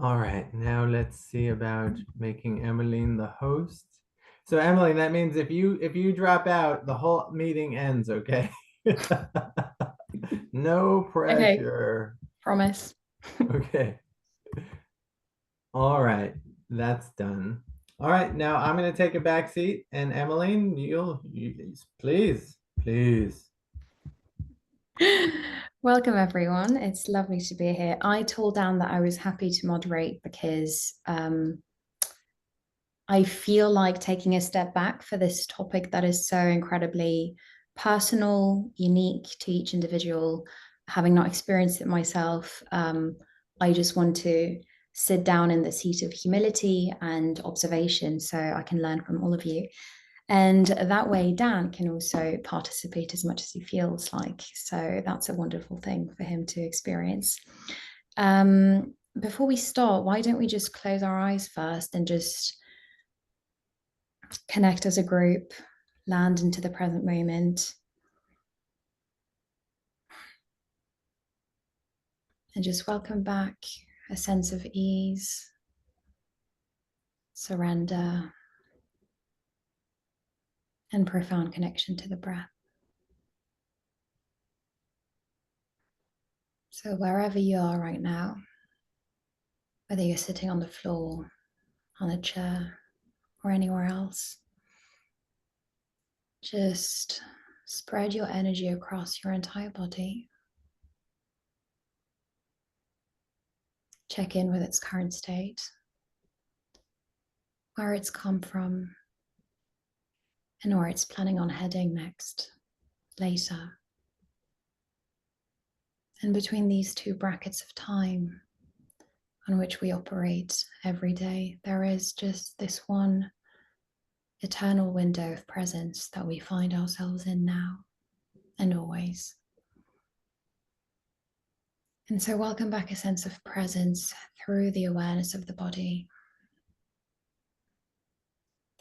All right, now let's see about making Emmeline the host. So Emmeline, that means if you drop out, the whole meeting ends, okay? No Okay, pressure. promise. Okay. All right, that's done. All right, now I'm gonna take a back seat, and Emmeline, you please, please. Welcome, everyone. It's lovely to be here. I told Dan that I was happy to moderate because I feel like taking a step back for this topic that is so incredibly personal, unique to each individual. Having not experienced it myself, I just want to sit down in the seat of humility and observation so I can learn from all of you. And that way, Dan can also participate as much as he feels like. So that's a wonderful thing for him to experience. Before we start, why don't we just close our eyes first and just connect as a group, land into the present moment, and just welcome back a sense of ease, surrender, and profound connection to the breath. So, wherever you are right now, whether you're sitting on the floor, on a chair, or anywhere else, just spread your energy across your entire body. Check in with its current state, where it's come from, and where it's planning on heading next, later. And between these two brackets of time on which we operate every day, there is just this one eternal window of presence that we find ourselves in now and always. And so, welcome back a sense of presence through the awareness of the body,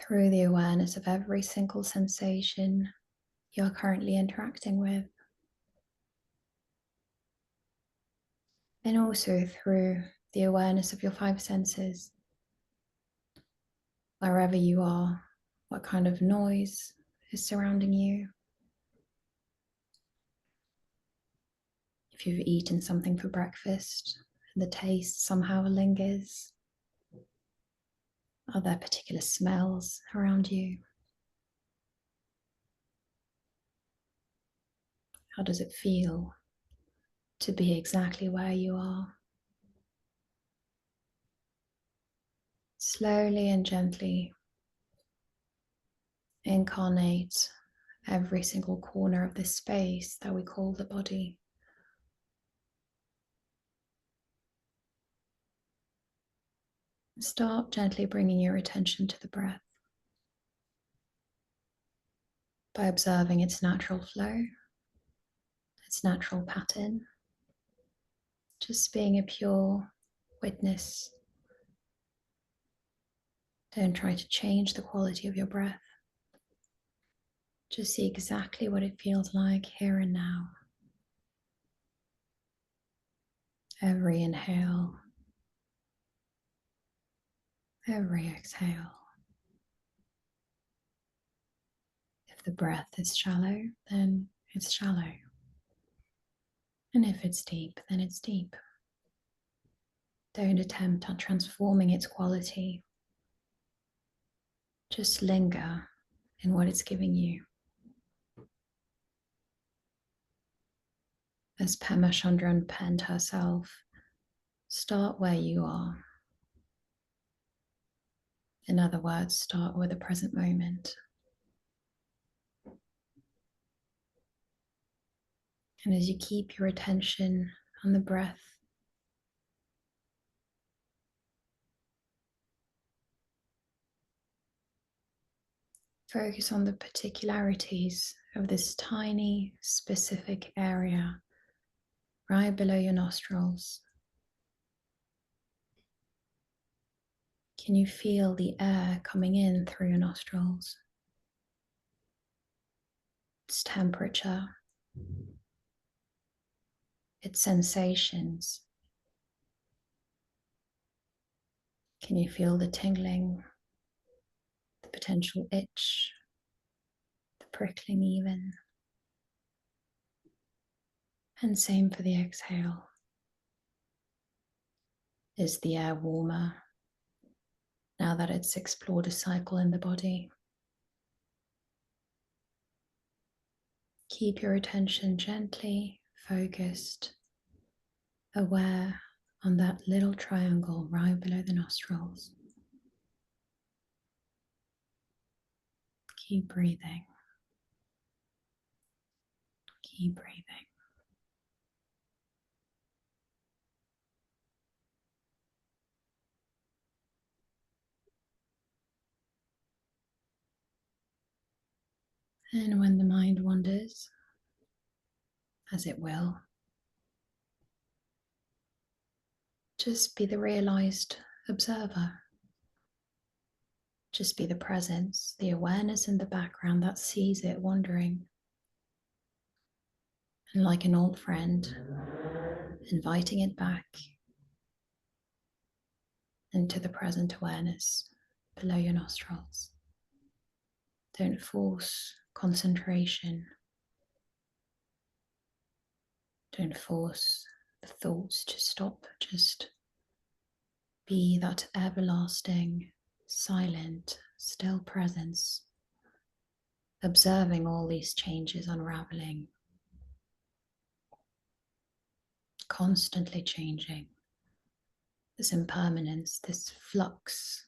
through the awareness of every single sensation you're currently interacting with, and also through the awareness of your five senses, wherever you are, what kind of noise is surrounding you. If you've eaten something for breakfast and the taste somehow lingers, are there particular smells around you? How does it feel to be exactly where you are? Slowly and gently incarnate every single corner of this space that we call the body. Start gently bringing your attention to the breath by observing its natural flow, its natural pattern, just being a pure witness. Don't try to change the quality of your breath. Just see exactly what it feels like here and now. Every inhale, every exhale. If the breath is shallow, then it's shallow. And if it's deep, then it's deep. Don't attempt at transforming its quality. Just linger in what it's giving you. As Pema Chandran penned herself, start where you are. In other words, start with the present moment. And as you keep your attention on the breath, focus on the particularities of this tiny, specific area right below your nostrils. Can you feel the air coming in through your nostrils? Its temperature, its sensations. Can you feel the tingling, the potential itch, the prickling even? And same for the exhale. Is the air warmer now that it's explored a cycle in the body? Keep your attention gently focused, aware on that little triangle right below the nostrils. Keep breathing. Keep breathing. And when the mind wanders, as it will, just be the realized observer. Just be the presence, the awareness in the background that sees it wandering. And like an old friend, inviting it back into the present awareness below your nostrils. Don't force concentration. Don't force the thoughts to stop. Just be that everlasting, silent, still presence, observing all these changes unraveling, constantly changing. This impermanence, this flux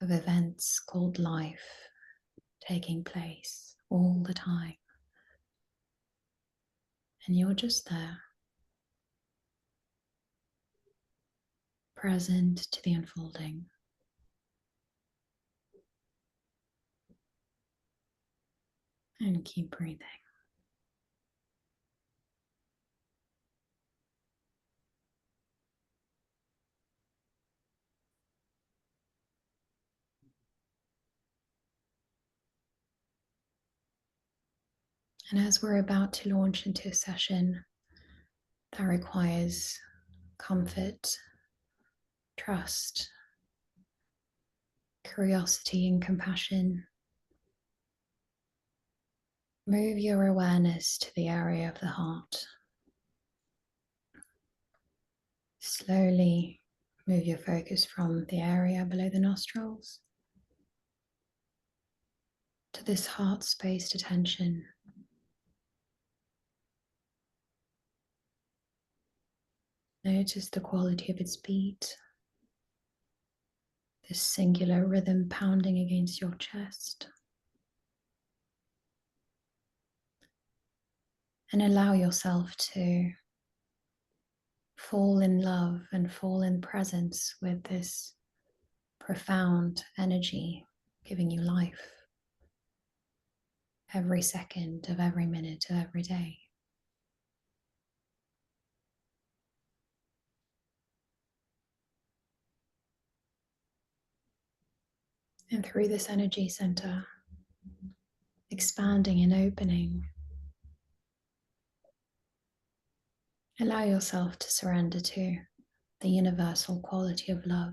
of events called life taking place all the time. And you're just there, present to the unfolding. And keep breathing. And as we're about to launch into a session that requires comfort, trust, curiosity, and compassion, move your awareness to the area of the heart. Slowly move your focus from the area below the nostrils to this heart-spaced attention. Notice the quality of its beat, this singular rhythm pounding against your chest. And allow yourself to fall in love and fall in presence with this profound energy giving you life every second of every minute of every day. And through this energy center, expanding and opening, allow yourself to surrender to the universal quality of love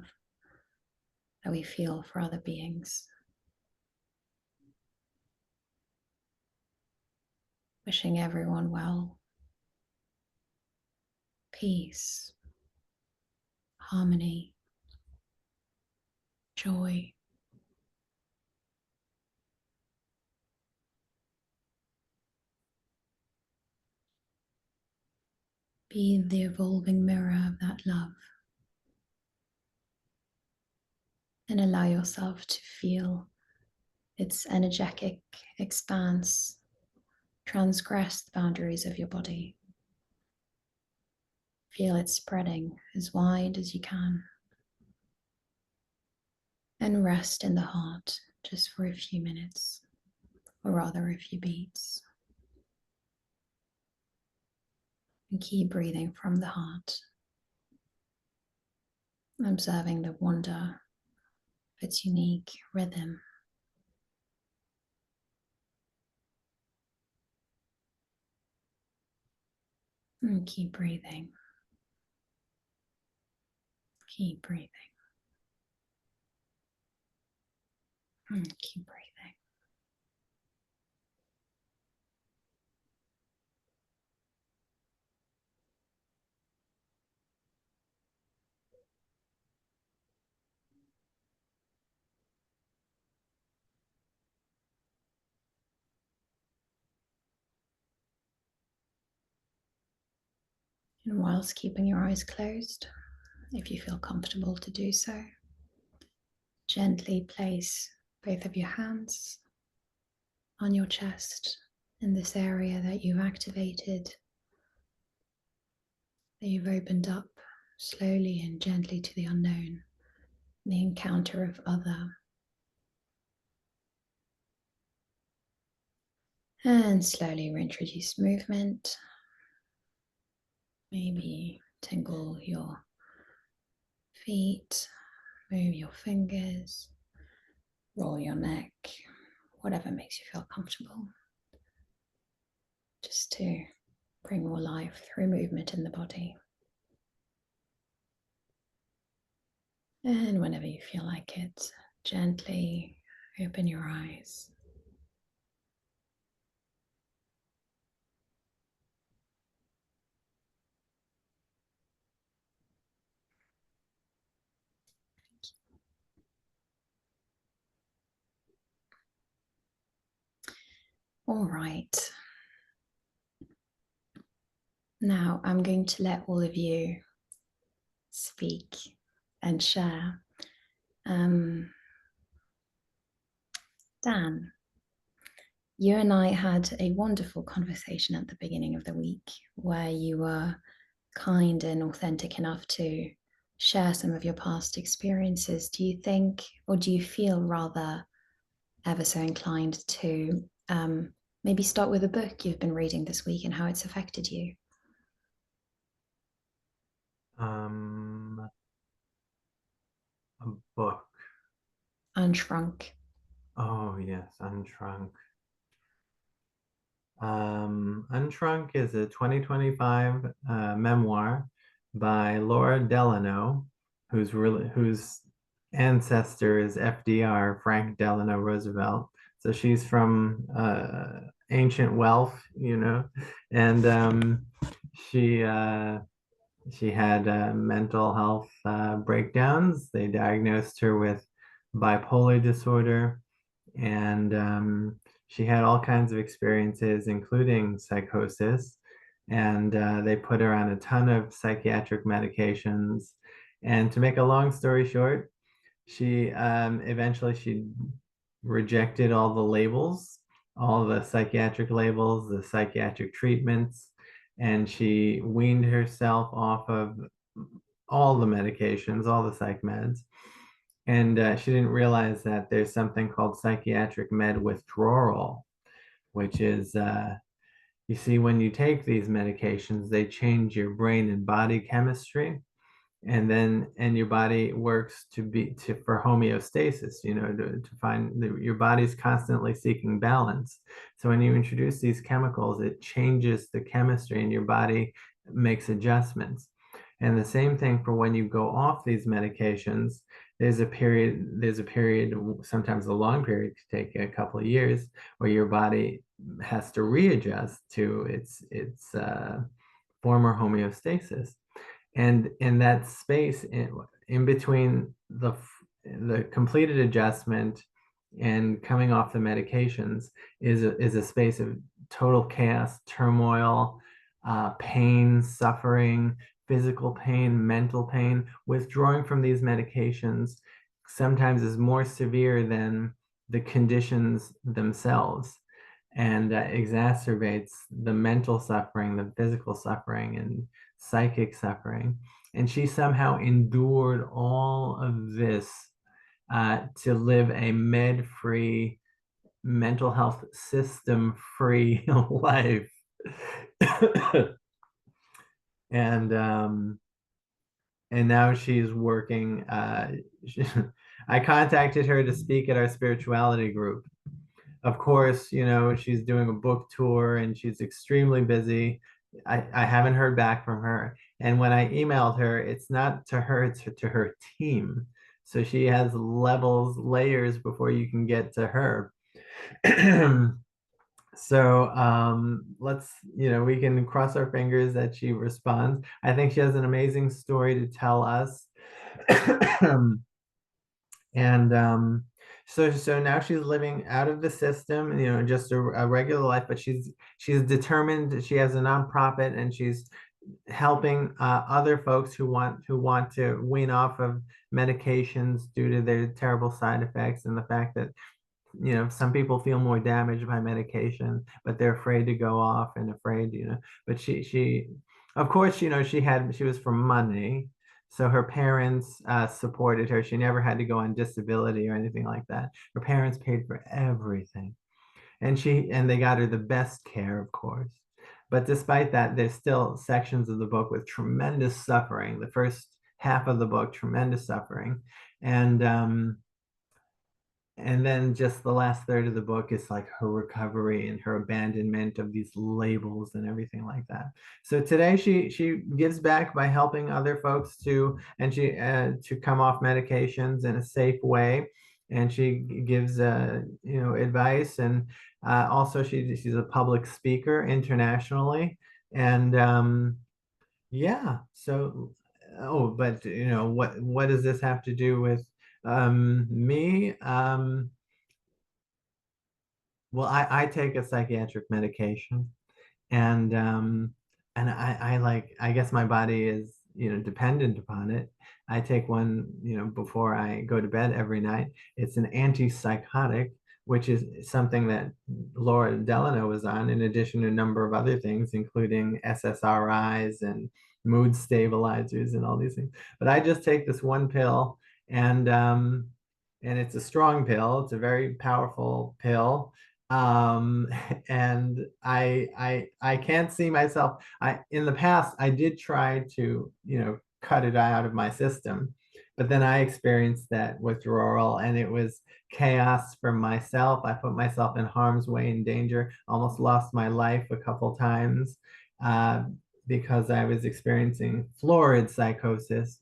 that we feel for other beings. Wishing everyone well, peace, harmony, joy. Be the evolving mirror of that love. And allow yourself to feel its energetic expanse transgress the boundaries of your body. Feel it spreading as wide as you can. And rest in the heart just for a few minutes, or rather a few beats. And keep breathing from the heart, observing the wonder of its unique rhythm. And keep breathing. Keep breathing. Keep breathing. And whilst keeping your eyes closed, if you feel comfortable to do so, gently place both of your hands on your chest in this area that you've activated, that you've opened up slowly and gently to the unknown, the encounter of other. And slowly reintroduce movement. Maybe tingle your feet, move your fingers, roll your neck, whatever makes you feel comfortable. Just to bring more life through movement in the body. And whenever you feel like it, gently open your eyes. All right. Now I'm going to let all of you speak and share. Dan, you and I had a wonderful conversation at the beginning of the week where you were kind and authentic enough to share some of your past experiences. Do you think, or do you feel rather ever so inclined to maybe start with a book you've been reading this week and how it's affected you? A book. Unshrunk. Oh yes, Unshrunk. Unshrunk is a 2025 memoir by Laura Delano, whose ancestor is FDR, Frank Delano Roosevelt. So she's from ancient wealth, and she had mental health breakdowns. They diagnosed her with bipolar disorder, and she had all kinds of experiences, including psychosis. And they put her on a ton of psychiatric medications. And to make a long story short, she eventually she rejected all the labels, all the psychiatric labels, the psychiatric treatments, and she weaned herself off of all the medications, all the psych meds. And she didn't realize that there's something called psychiatric med withdrawal, which is, you see, when you take these medications, they change your brain and body chemistry, and your body works for homeostasis, to find your body's constantly seeking balance. So when you introduce these chemicals, it changes the chemistry and your body makes adjustments. And the same thing for when you go off these medications, there's a period, sometimes a long period, could take a couple of years, where your body has to readjust to its former homeostasis. And in that space in between the completed adjustment and coming off the medications is a space of total chaos, turmoil, pain, suffering, physical pain, mental pain. Withdrawing from these medications sometimes is more severe than the conditions themselves, and exacerbates the mental suffering, the physical suffering, and psychic suffering. And she somehow endured all of this to live a med-free, mental health system-free life. and and now she's working. I contacted her to speak at our spirituality group. Of course, she's doing a book tour and she's extremely busy. I haven't heard back from her. And when I emailed her, it's not to her, it's to her team. So she has levels, layers before you can get to her. So let's, we can cross our fingers that she responds. I think she has an amazing story to tell us. And so now she's living out of the system, just a regular life, but she's determined. She has a nonprofit and she's helping other folks who want to wean off of medications due to their terrible side effects and the fact that some people feel more damaged by medication, but they're afraid to go off and afraid, but she of course, she was for money. So her parents supported her. She never had to go on disability or anything like that. Her parents paid for everything. And they got her the best care, of course. But despite that, there's still sections of the book with tremendous suffering. The first half of the book, tremendous suffering. And then just the last third of the book is like her recovery and her abandonment of these labels and everything like that. So today she gives back by helping other folks to come off medications in a safe way, and she gives advice, and also she's a public speaker internationally, and yeah. So, oh, but what does this have to do with me? Well, I take a psychiatric medication, and I guess my body is dependent upon it. I take one before I go to bed every night. It's an antipsychotic, which is something that Laura Delano was on, in addition to a number of other things, including SSRIs and mood stabilizers and all these things. But I just take this one pill, and it's a strong pill. It's a very powerful pill, um and I can't see myself. I In the past I did try to cut it out of my system, but then I experienced that withdrawal, and it was chaos for myself. I put myself in harm's way and danger, almost lost my life a couple times, uh, because I was experiencing florid psychosis.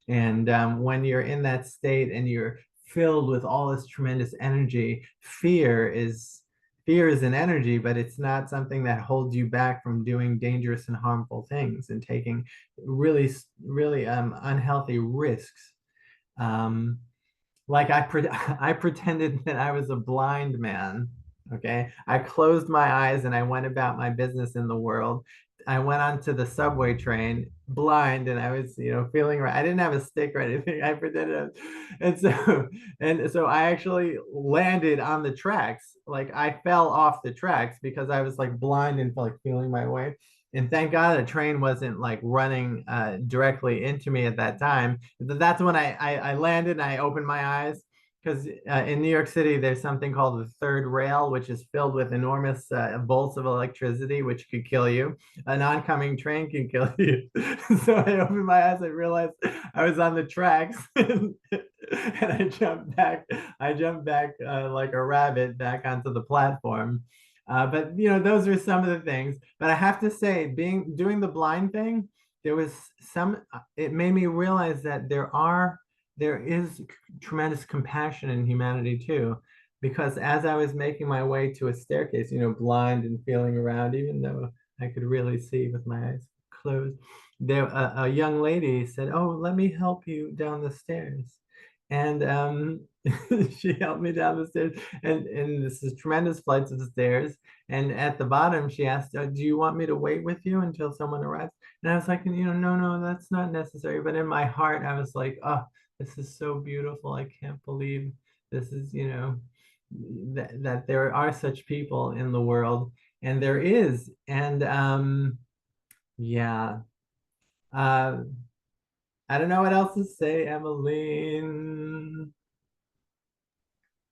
And when you're in that state and you're filled with all this tremendous energy, fear is an energy, but it's not something that holds you back from doing dangerous and harmful things and taking really, really unhealthy risks. Um, like I pretended that I was a blind man. Okay. I closed my eyes and I went about my business in the world. I went onto the subway train blind, and I was, feeling right. I didn't have a stick or anything. I pretended. And so I actually landed on the tracks. Like I fell off the tracks because I was like blind and like feeling my way. And thank God the train wasn't like running directly into me at that time. That's when I landed and I opened my eyes, because in New York City, there's something called the third rail, which is filled with enormous bolts of electricity, which could kill you. An oncoming train can kill you. So I opened my eyes, I realized I was on the tracks, and I jumped back. I jumped back like a rabbit back onto the platform. But those are some of the things. But I have to say, doing the blind thing, there was some. It made me realize that there is tremendous compassion in humanity too, because as I was making my way to a staircase, blind and feeling around, even though I could really see with my eyes closed, there a young lady said, "Oh, let me help you down the stairs." And she helped me down the stairs, and this is tremendous flights of stairs. And at the bottom, she asked, "Do you want me to wait with you until someone arrives?" And I was like, "No, no, that's not necessary." But in my heart, I was like, "Oh, this is so beautiful. I can't believe this is, that there are such people in the world." And there is. And yeah. Uh, I don't know what else to say, Emmeline.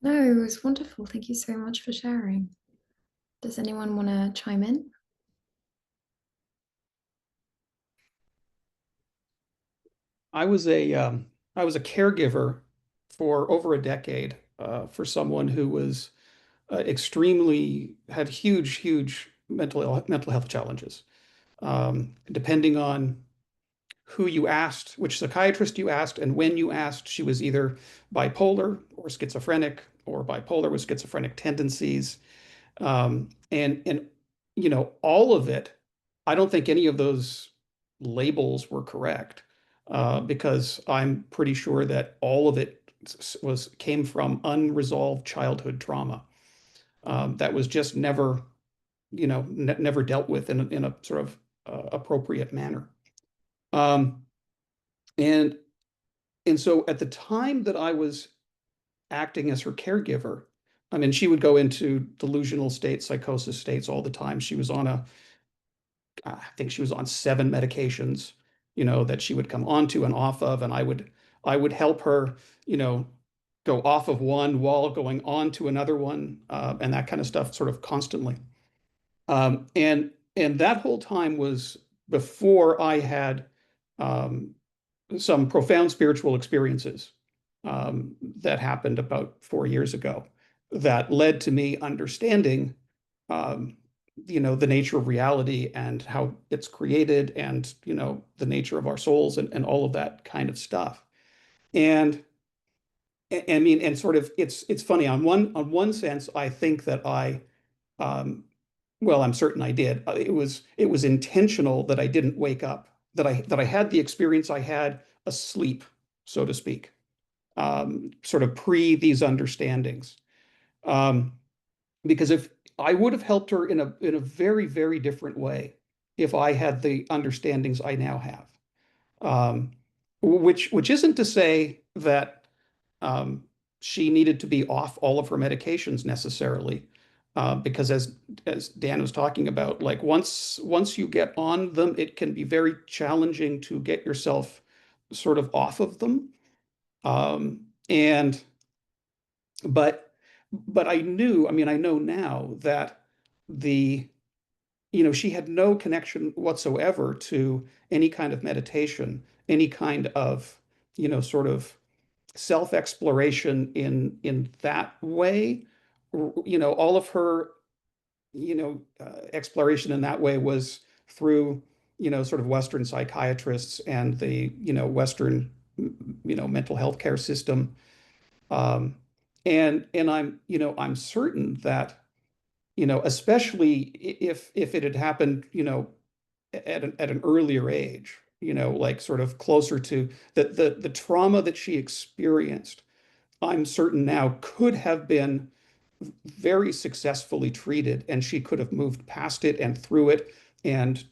No, it was wonderful. Thank you so much for sharing. Does anyone want to chime in? I was a I was a caregiver for over a decade for someone who was extremely had huge mental health challenges. Depending on who you asked, which psychiatrist you asked, and when you asked, she was either bipolar or schizophrenic or bipolar with schizophrenic tendencies. And all of it, I don't think any of those labels were correct, because I'm pretty sure that all of it came from unresolved childhood trauma, that was just never, never dealt with in a sort of appropriate manner. Um, and and so at the time that I was acting as her caregiver, I mean, she would go into delusional states, psychosis states all the time. She was on I think she was on 7 medications, that she would come onto and off of, and I would help her, you know, go off of one while going on to another one, and that kind of stuff, sort of constantly. And that whole time was before I had um, some profound spiritual experiences, that happened about 4 years ago, that led to me understanding, um, the nature of reality and how it's created, and, the nature of our souls, and all of that kind of stuff. And I mean, and sort of, it's funny, on one sense, I think that um, well, I'm certain I did. It was intentional that I didn't wake up, that I had the experience I had asleep, so to speak, sort of pre these understandings. Um, because if I would have helped her in a very, very different way if I had the understandings I now have. Um, which isn't to say that um, she needed to be off all of her medications necessarily, because as Dan was talking about, like once you get on them, it can be very challenging to get yourself sort of off of them. And but I knew, I mean, I know now that the she had no connection whatsoever to any kind of meditation, any kind of sort of self-exploration in that way. All of her exploration in that way was through sort of Western psychiatrists and the Western mental health care system. And I'm certain that especially if it had happened at an earlier age, like sort of closer to the trauma that she experienced, I'm certain now could have been very successfully treated, and she could have moved past it and through it, and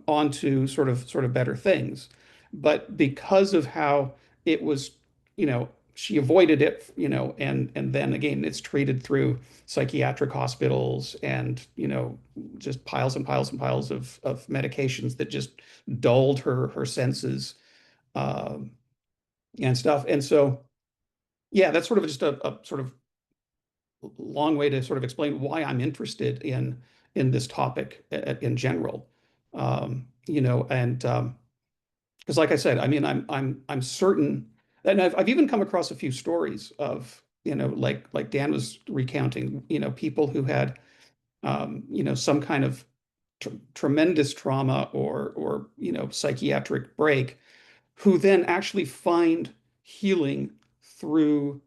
on to sort of better things. But because of how it was, she avoided it, and then again it's treated through psychiatric hospitals, and just piles and piles and piles of medications that just dulled her senses, um, and stuff. And so yeah, that's sort of just a sort of long way to sort of explain why I'm interested in this topic in general. And because, like I said, I mean, I'm certain, and I've even come across a few stories of like Dan was recounting, people who had some kind of tremendous trauma or psychiatric break, who then actually find healing through,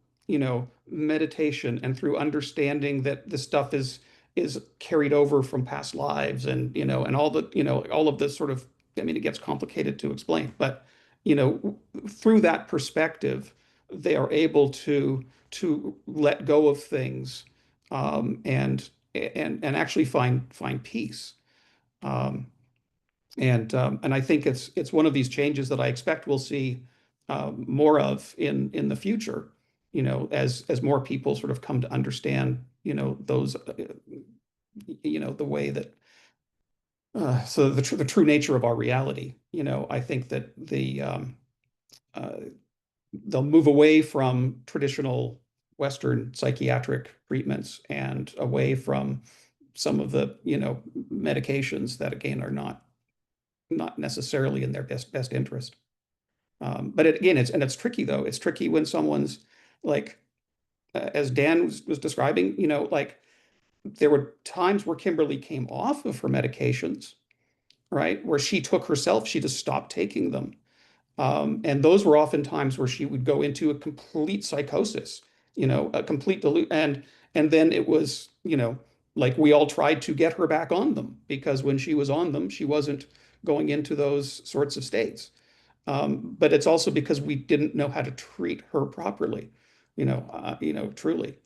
meditation, and through understanding that this stuff is carried over from past lives, and all of this sort of, I mean, it gets complicated to explain, but through that perspective, they are able to let go of things, and actually find peace. Um, and I think it's one of these changes that I expect we'll see more of in the future. As more people sort of come to understand, those, the way that, so the true nature of our reality. I think that uh, they'll move away from traditional Western psychiatric treatments, and away from some of the medications that again are not necessarily in their best interest. But again, it's tricky though. It's tricky when someone's like, as Dan was describing, like there were times where Kimberly came off of her medications, right? Where she took herself, she just stopped taking them. And those were often times where she would go into a complete psychosis, a complete and then it was, like we all tried to get her back on them because when she was on them, she wasn't going into those sorts of states. But it's also because we didn't know how to treat her properly, truly.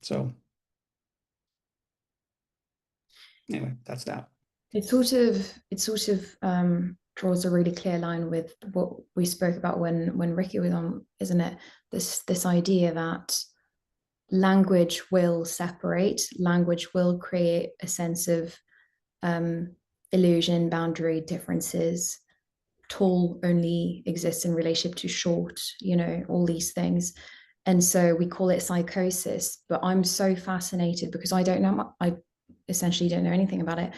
So anyway, that's that. It sort of draws a really clear line with what we spoke about when Ricky was on, isn't it? This idea that language will separate, language will create a sense of illusion, boundary, differences. Tall only exists in relationship to short, all these things. And so we call it psychosis. But I'm so fascinated because I essentially don't know anything about it.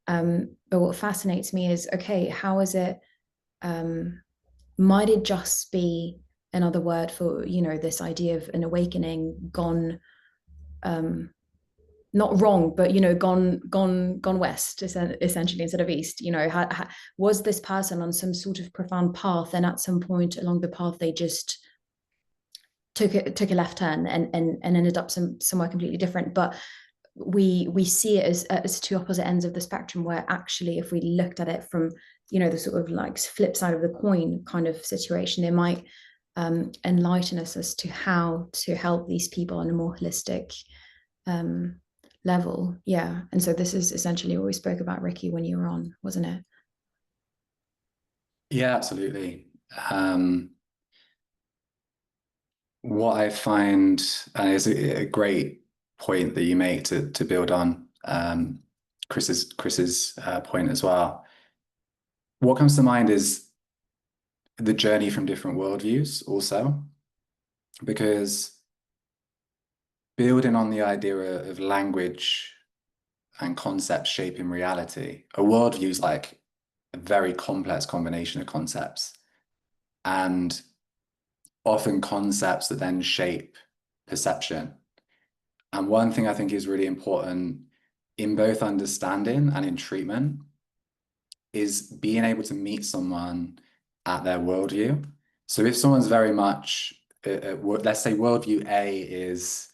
But what fascinates me is, okay, how is it, might it just be another word for, this idea of an awakening gone, not wrong, but gone west essentially instead of east. Was this person on some sort of profound path, and at some point along the path they just took a left turn and ended up somewhere completely different. But we see it as two opposite ends of the spectrum, where actually if we looked at it from the sort of like flip side of the coin kind of situation, they might enlighten us as to how to help these people on a more holistic level. Yeah. And so this is essentially what we spoke about, Ricky, when you were on, wasn't it? Yeah, absolutely. What I find, and it's a great point that you make to build on Chris's point as well. What comes to mind is the journey from different worldviews also, because building on the idea of language and concepts shaping reality, a worldview is like a very complex combination of concepts, and often concepts that then shape perception. And one thing I think is really important in both understanding and in treatment is being able to meet someone at their worldview. So if someone's very much, let's say worldview A is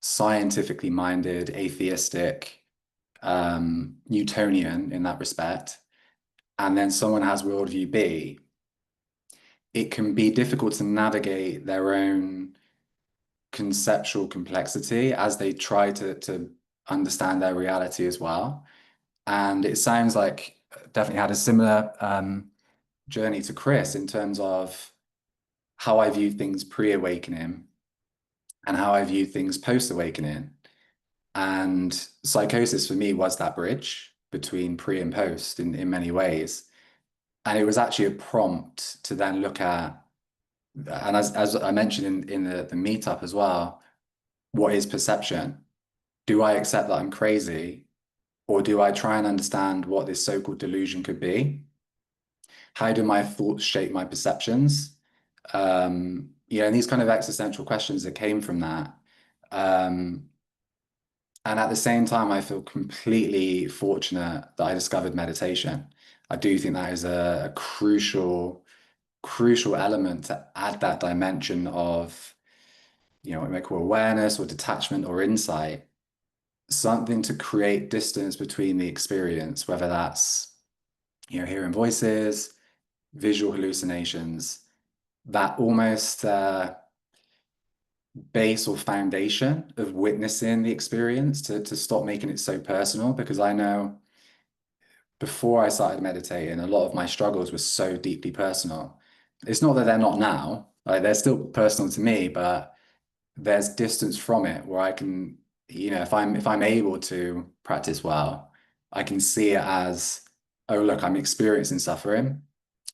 scientifically minded, atheistic, Newtonian in that respect, and then someone has worldview B, it can be difficult to navigate their own conceptual complexity as they try to understand their reality as well. And it sounds like definitely had a similar journey to Chris in terms of how I view things pre-awakening and how I view things post-awakening. And psychosis for me was that bridge between pre and post in many ways. And it was actually a prompt to then look at, and as I mentioned in the meetup as well, what is perception? Do I accept that I'm crazy? Or do I try and understand what this so-called delusion could be? How do my thoughts shape my perceptions? And these kind of existential questions that came from that. And at the same time, I feel completely fortunate that I discovered meditation. I do think that is a crucial element to add that dimension of, what we may call awareness or detachment or insight, something to create distance between the experience, whether that's, hearing voices, visual hallucinations, that almost base or foundation of witnessing the experience to stop making it so personal. Because I know before I started meditating, a lot of my struggles were so deeply personal. It's not that they're not now, like they're still personal to me, but there's distance from it where I can, if I'm able to practice well, I can see it as, oh, look, I'm experiencing suffering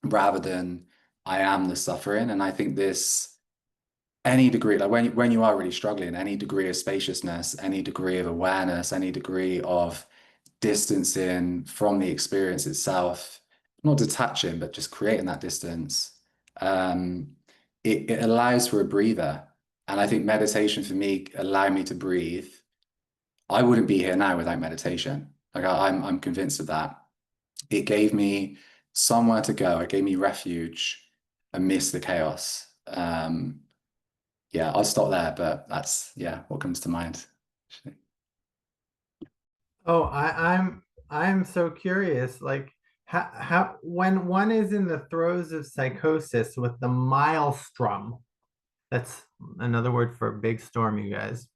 rather than I am the suffering. And I think any degree, like when you are really struggling, any degree of spaciousness, any degree of awareness, any degree of distancing from the experience itself, not detaching, but just creating that distance, it allows for a breather. And I think meditation for me allowed me to breathe. I wouldn't be here now without meditation. Like I'm convinced of that. It gave me somewhere to go. It gave me refuge amidst the chaos. Yeah, I'll stop there, but that's, yeah, what comes to mind. Oh, I'm so curious. Like how when one is in the throes of psychosis with the maelstrom, that's another word for a big storm, you guys.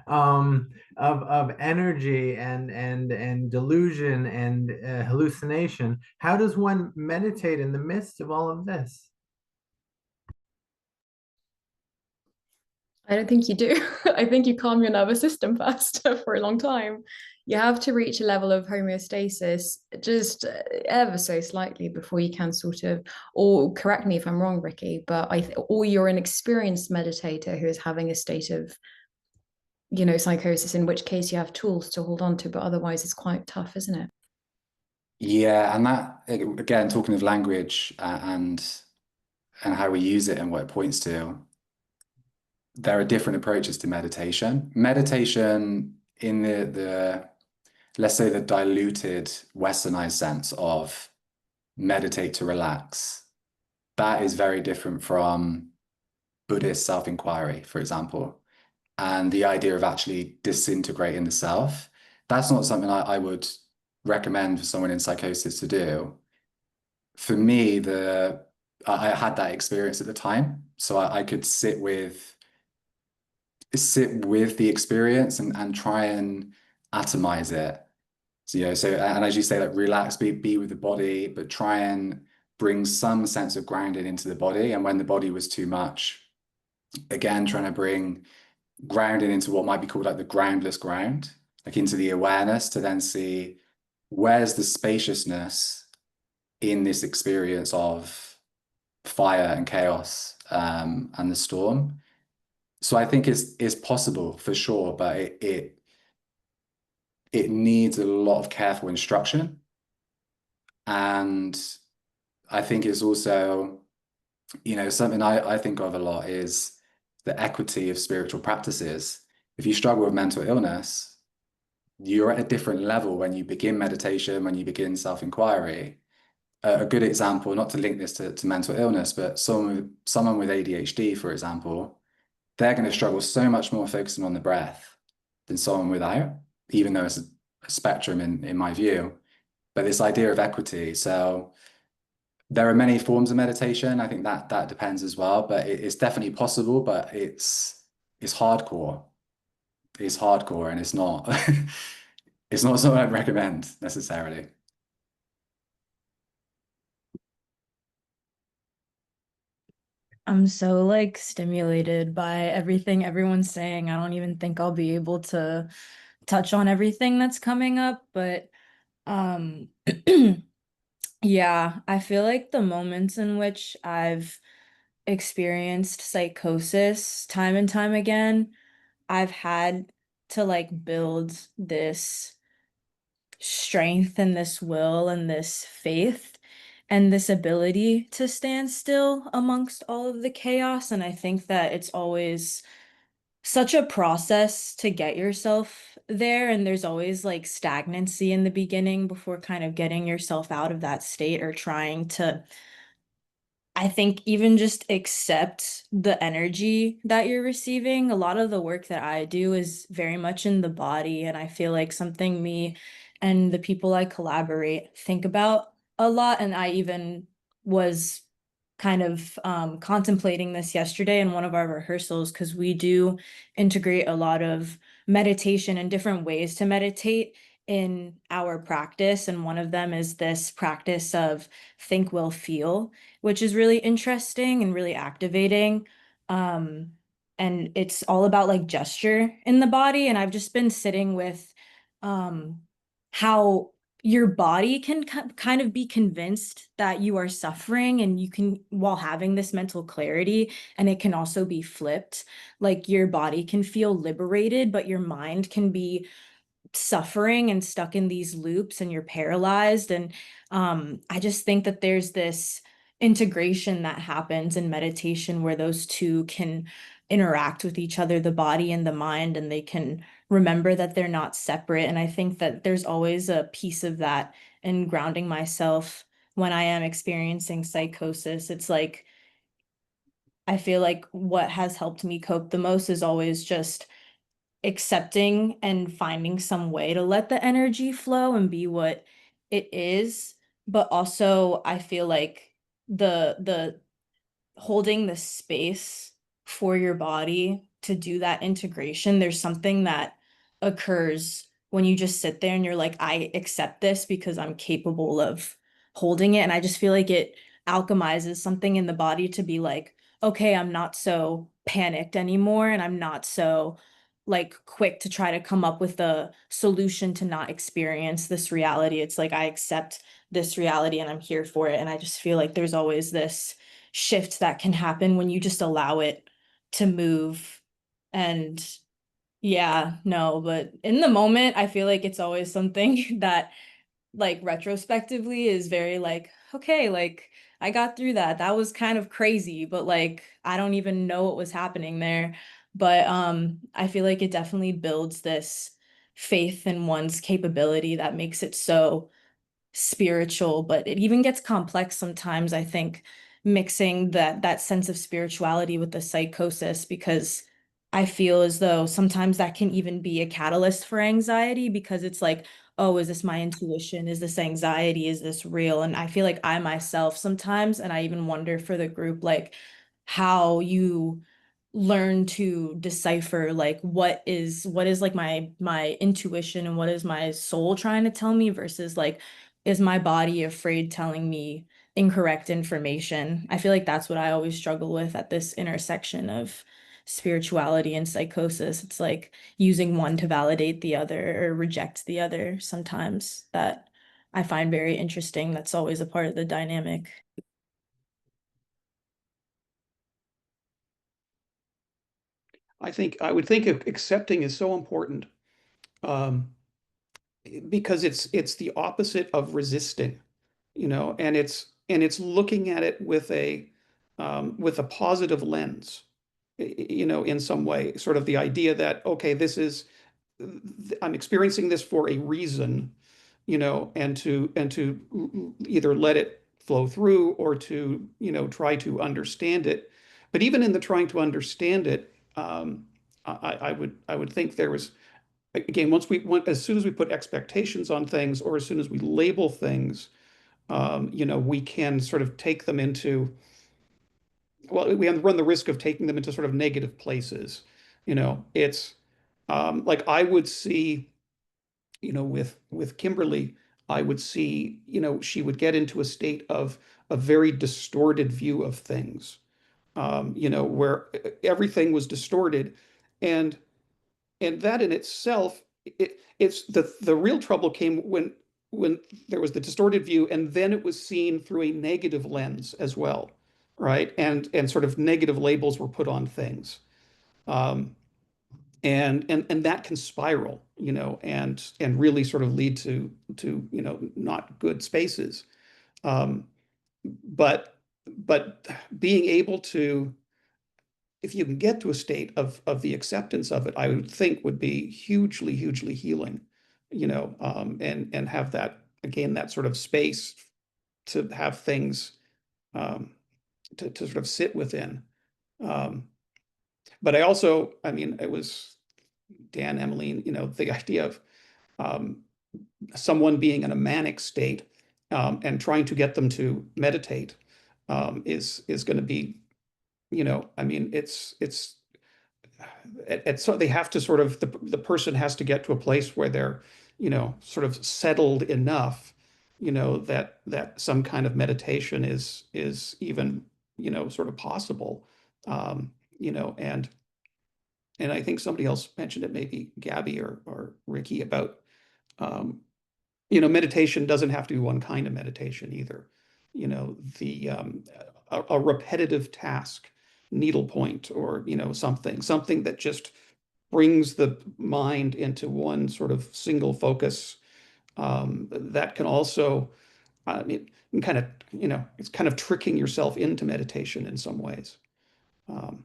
Of energy and delusion and hallucination. How does one meditate in the midst of all of this? I don't think you do. I think you calm your nervous system first for a long time. You have to reach a level of homeostasis just ever so slightly before you can sort of, or correct me if I'm wrong, Ricky, but or you're an experienced meditator who is having a state of, psychosis, in which case you have tools to hold on to, but otherwise it's quite tough, isn't it? Yeah, and that, again, talking of language and how we use it and what it points to, there are different approaches to meditation. Meditation in the let's say the diluted westernized sense of meditate to relax, that is very different from Buddhist self-inquiry, for example, and the idea of actually disintegrating the self. That's not something I would recommend for someone in psychosis to do. For me, I had that experience at the time, so I could sit with the experience and try and atomize it. So, and as you say, like relax, be with the body, but try and bring some sense of grounding into the body. And when the body was too much, again, trying to bring grounding into what might be called like the groundless ground, like into the awareness to then see where's the spaciousness in this experience of fire and chaos, and the storm. So I think it's possible for sure, but it needs a lot of careful instruction. And I think it's also, something I think of a lot is the equity of spiritual practices. If you struggle with mental illness, you're at a different level when you begin meditation, when you begin self-inquiry. A good example, not to link this to mental illness, but someone with ADHD, for example, they're going to struggle so much more focusing on the breath than someone without, even though it's a spectrum in my view. But this idea of equity, so there are many forms of meditation. I think that depends as well, but it's definitely possible, but it's hardcore. It's hardcore and it's not it's not something I'd recommend necessarily. I'm so like stimulated by everything everyone's saying. I don't even think I'll be able to touch on everything that's coming up, but um yeah, I feel like the moments in which I've experienced psychosis time and time again, I've had to like build this strength and this will and this faith and this ability to stand still amongst all of the chaos. And I think that it's always such a process to get yourself there. And there's always like stagnancy in the beginning before kind of getting yourself out of that state or trying to, I think, even just accept the energy that you're receiving. A lot of the work that I do is very much in the body, and I feel like something me and the people I collaborate think about a lot. And I even was kind of contemplating this yesterday in one of our rehearsals because we do integrate a lot of meditation and different ways to meditate in our practice. And one of them is this practice of think, will, feel, which is really interesting and really activating. Um, and it's all about like gesture in the body. And I've just been sitting with how your body can kind of be convinced that you are suffering, and you can, while having this mental clarity, and it can also be flipped. Like your body can feel liberated, but your mind can be suffering and stuck in these loops and you're paralyzed. And I just think that there's this integration that happens in meditation where those two can interact with each other, the body and the mind, and they can remember that they're not separate. And I think that there's always a piece of that and grounding myself when I am experiencing psychosis. It's like, I feel like what has helped me cope the most is always just accepting and finding some way to let the energy flow and be what it is. But also, I feel like the holding the space for your body to do that integration, there's something that occurs when you just sit there and you're like, I accept this because I'm capable of holding it. And I just feel like it alchemizes something in the body to be like, okay, I'm not so panicked anymore. And I'm not so like quick to try to come up with a solution to not experience this reality. It's like I accept this reality and I'm here for it. And I just feel like there's always this shift that can happen when you just allow it to move. And yeah, no, but in the moment, I feel like it's always something that, like, retrospectively is very like, okay, like, I got through that. That was kind of crazy, but like, I don't even know what was happening there. But I feel like it definitely builds this faith in one's capability that makes it so spiritual, but it even gets complex sometimes, I think, mixing that sense of spirituality with the psychosis, because I feel as though sometimes that can even be a catalyst for anxiety, because it's like, oh, is this my intuition? Is this anxiety? Is this real? And I feel like I myself sometimes, and I even wonder for the group, like how you learn to decipher like what is like my intuition and what is my soul trying to tell me versus like, is my body afraid telling me incorrect information? I feel like that's what I always struggle with at this intersection of spirituality and psychosis. It's like using one to validate the other or reject the other sometimes, that I find very interesting. That's always a part of the dynamic. I would think accepting is so important, um, because it's the opposite of resisting, and it's looking at it with a positive lens, in some way, sort of the idea that, okay, I'm experiencing this for a reason, and to either let it flow through or to, try to understand it. But even in the trying to understand it, I would think there was, again, as soon as we put expectations on things, or as soon as we label things, we can sort of take them into, well, we run the risk of taking them into sort of negative places. It's like I would see, with Kimberly, I would see, she would get into a state of a very distorted view of things, where everything was distorted, and that in itself, it's the real trouble came when there was the distorted view, and then it was seen through a negative lens as well, right? And sort of negative labels were put on things. Um, and that can spiral, and really sort of lead to not good spaces. Um, but being able to, if you can get to a state of the acceptance of it, I would think would be hugely, hugely healing, and have that, again, that sort of space to have things, um, to sort of sit within. Um, but I mean, it was Dan, Emmeline, the idea of, um, someone being in a manic state, and trying to get them to meditate, is going to be, I mean, so they have to sort of, the person has to get to a place where they're, sort of settled enough, that some kind of meditation is even, sort of possible. Um, you know, and I think somebody else mentioned it, maybe Gabby or Ricky, about, um, meditation doesn't have to be one kind of meditation either. The a repetitive task, needlepoint, or something that just brings the mind into one sort of single focus. That can also, it can kind of, it's kind of tricking yourself into meditation in some ways. Um,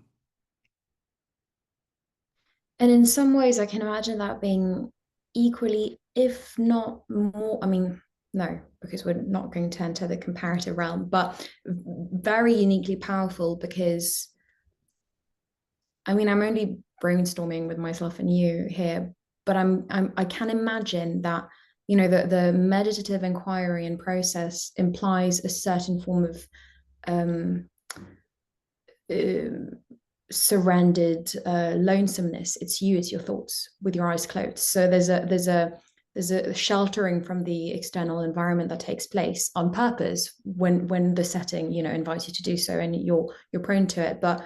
And in some ways, I can imagine that being equally, if not more, I mean, No, because we're not going to enter the comparative realm, but very uniquely powerful because I mean, I'm only brainstorming with myself and you here, but I can imagine that, you know, the meditative inquiry and process implies a certain form of um, uh, surrendered lonesomeness. It's you, it's your thoughts with your eyes closed. So there's a sheltering from the external environment that takes place on purpose when the setting, you know, invites you to do so, and you're prone to it. But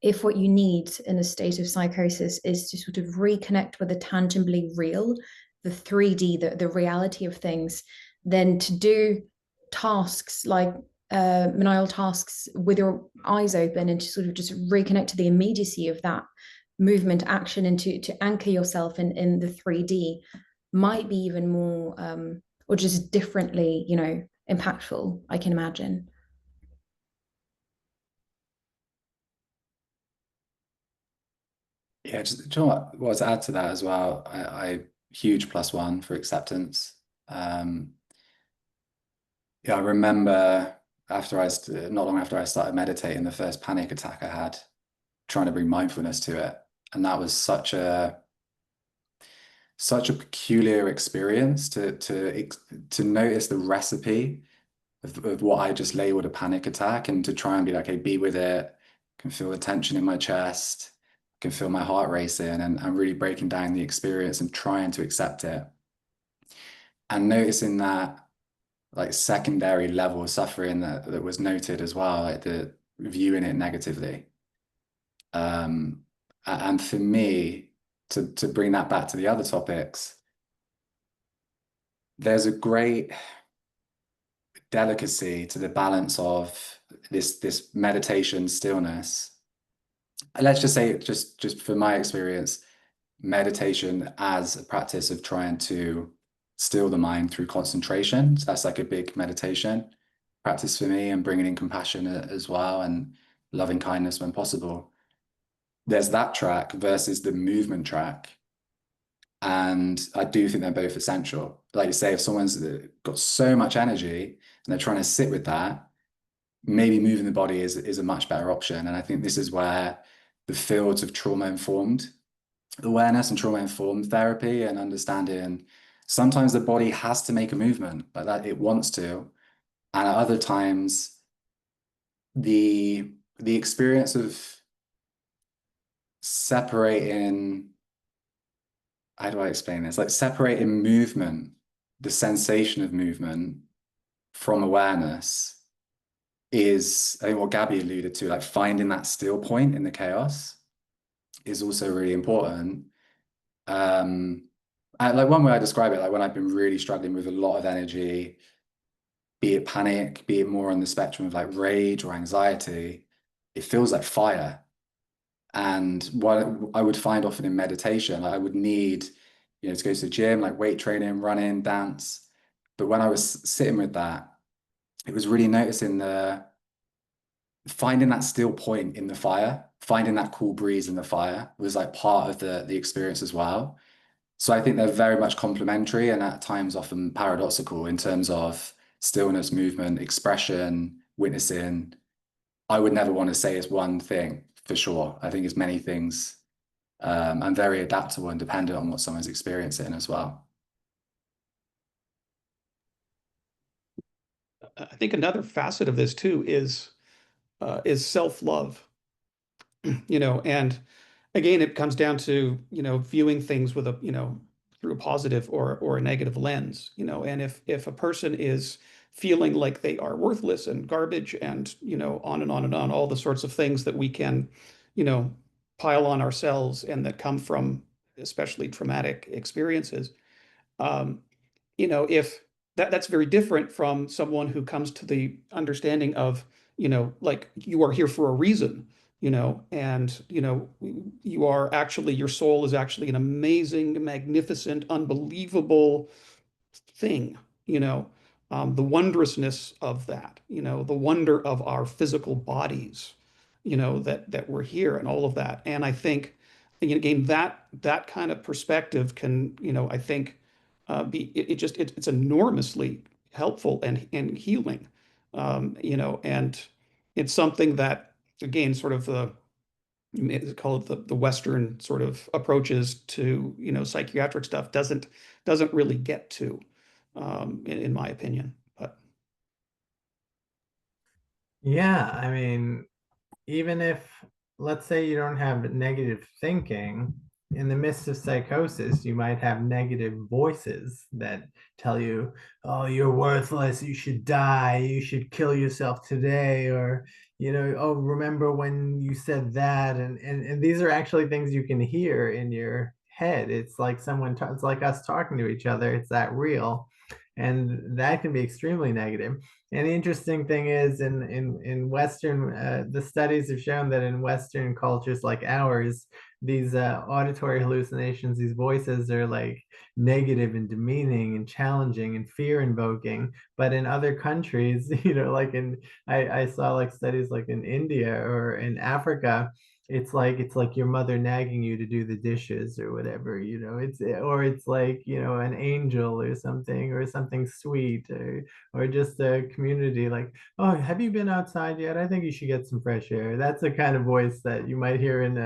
if what you need in a state of psychosis is to sort of reconnect with the tangibly real, the 3D, the reality of things, then to do tasks like menial tasks with your eyes open and to sort of just reconnect to the immediacy of that movement action and to anchor yourself in the 3D might be even more or just differently, you know, impactful, I can imagine. Yeah, just do you know what to add to that as well? I huge +1 for acceptance. Yeah, I remember not long after I started meditating, the first panic attack I had, trying to bring mindfulness to it, and that was such a peculiar experience to notice the recipe of what I just labeled a panic attack, and to try and be like, okay, be with it. I can feel the tension in my chest, I can feel my heart racing, and really breaking down the experience and trying to accept it, and noticing that like secondary level of suffering that was noted as well, like the viewing it negatively. And for me, to bring that back to the other topics, there's a great delicacy to the balance of this meditation stillness. Let's just say, just for my experience, meditation as a practice of trying to still the mind through concentration. So that's like a big meditation practice for me, and bringing in compassion as well, and loving kindness when possible. There's that track versus the movement track. And I do think they're both essential. Like you say, if someone's got so much energy and they're trying to sit with that, maybe moving the body is a much better option. And I think this is where the fields of trauma-informed awareness and trauma-informed therapy and understanding, sometimes the body has to make a movement, but that it wants to. And at other times, the experience of separating, how do I explain this? Like separating movement, the sensation of movement from awareness is, I think what Gabby alluded to, like finding that still point in the chaos is also really important. Like one way I describe it, like when I've been really struggling with a lot of energy, be it panic, be it more on the spectrum of like rage or anxiety, it feels like fire. And what I would find often in meditation, like I would need, to go to the gym, like weight training, running, dance. But when I was sitting with that, it was really noticing finding that still point in the fire, finding that cool breeze in the fire was like part of the experience as well. So I think they're very much complementary, and at times often paradoxical in terms of stillness, movement, expression, witnessing. I would never want to say it's one thing for sure. I think it's many things, and very adaptable and dependent on what someone's experiencing as well. I think another facet of this too is self-love, and again, it comes down to, viewing things with through a positive or a negative lens, and if a person is feeling like they are worthless and garbage and, on and on and on, all the sorts of things that we can, you know, pile on ourselves and that come from especially traumatic experiences. Um, if that's very different from someone who comes to the understanding of, like you are here for a reason, and you are actually, your soul is actually an amazing, magnificent, unbelievable thing, the wondrousness of that, the wonder of our physical bodies, that we're here and all of that. And I think, again, that kind of perspective can, I think, it's enormously helpful and healing, and it's something that, again, sort of you may call it the Western sort of approaches to, psychiatric stuff doesn't really get to, in my opinion. But Yeah, I mean, even if, let's say, you don't have negative thinking, in the midst of psychosis, you might have negative voices that tell you, oh, you're worthless, you should die, you should kill yourself today, or, oh, remember when you said that? And these are actually things you can hear in your head. It's like it's like us talking to each other. It's that real. And that can be extremely negative. And the interesting thing is, in Western, the studies have shown that in Western cultures like ours, these auditory hallucinations, these voices are like negative and demeaning and challenging and fear invoking. But in other countries, like I saw like studies like in India or in Africa, it's like your mother nagging you to do the dishes or whatever, it's like, an angel or something sweet, or just a community like, oh, have you been outside yet? I think you should get some fresh air. That's the kind of voice that you might hear in